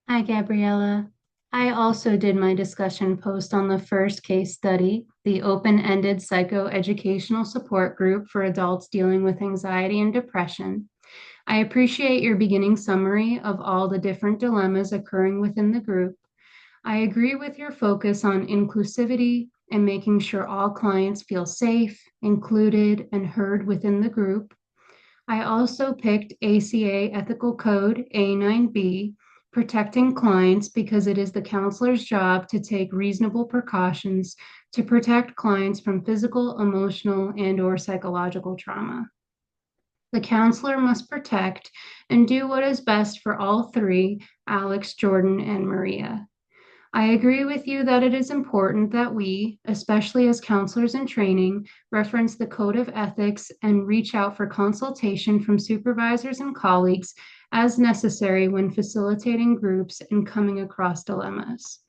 Hi, Gabriela. I also did my discussion post on the first case study, the open-ended psychoeducational support group for adults dealing with anxiety and depression. I appreciate your beginning summary of all the different dilemmas occurring within the group. I agree with your focus on inclusivity and making sure all clients feel safe, included, and heard within the group. I also picked ACA Ethical Code A9B, protecting clients, because it is the counselor's job to take reasonable precautions to protect clients from physical, emotional, and/or psychological trauma. The counselor must protect and do what is best for all three, Alex, Jordan, and Maria. I agree with you that it is important that we, especially as counselors in training, reference the code of ethics and reach out for consultation from supervisors and colleagues as necessary when facilitating groups and coming across dilemmas.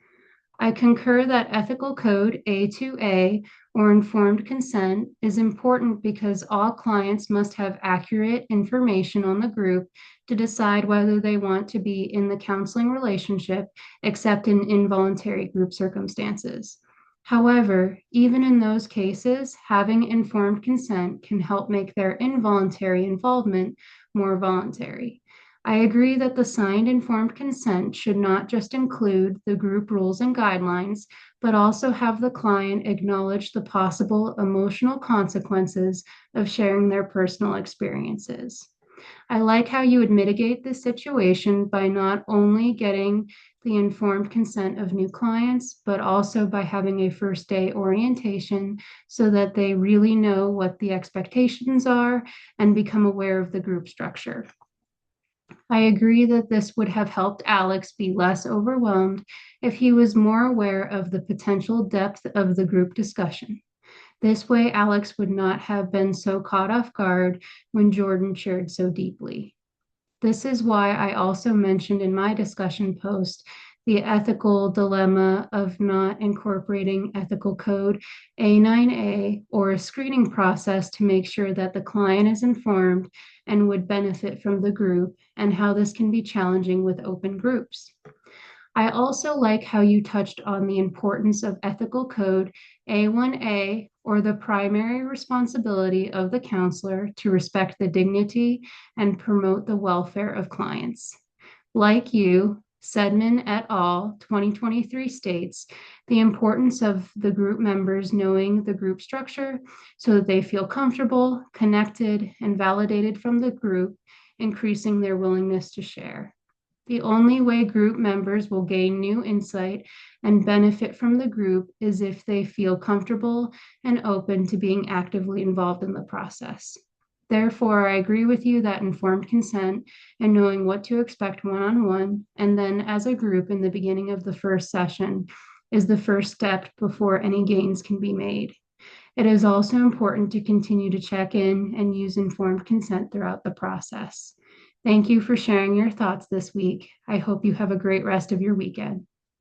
I concur that ethical code A2A or informed consent is important because all clients must have accurate information on the group to decide whether they want to be in the counseling relationship, except in involuntary group circumstances. However, even in those cases, having informed consent can help make their involuntary involvement more voluntary. I agree that the signed informed consent should not just include the group rules and guidelines, but also have the client acknowledge the possible emotional consequences of sharing their personal experiences. I like how you would mitigate this situation by not only getting the informed consent of new clients, but also by having a first day orientation so that they really know what the expectations are and become aware of the group structure. I agree that this would have helped Alex be less overwhelmed if he was more aware of the potential depth of the group discussion. This way, Alex would not have been so caught off guard when Jordan shared so deeply. This is why I also mentioned in my discussion post the ethical dilemma of not incorporating ethical code A9A or a screening process to make sure that the client is informed and would benefit from the group, and how this can be challenging with open groups. I also like how you touched on the importance of ethical code A1A, or the primary responsibility of the counselor to respect the dignity and promote the welfare of clients. Like you, Sedman et al. 2023 states the importance of the group members knowing the group structure so that they feel comfortable, connected, and validated from the group, increasing their willingness to share. The only way group members will gain new insight and benefit from the group is if they feel comfortable and open to being actively involved in the process. Therefore, I agree with you that informed consent and knowing what to expect one-on-one and then as a group in the beginning of the first session is the first step before any gains can be made. It is also important to continue to check in and use informed consent throughout the process. Thank you for sharing your thoughts this week. I hope you have a great rest of your weekend.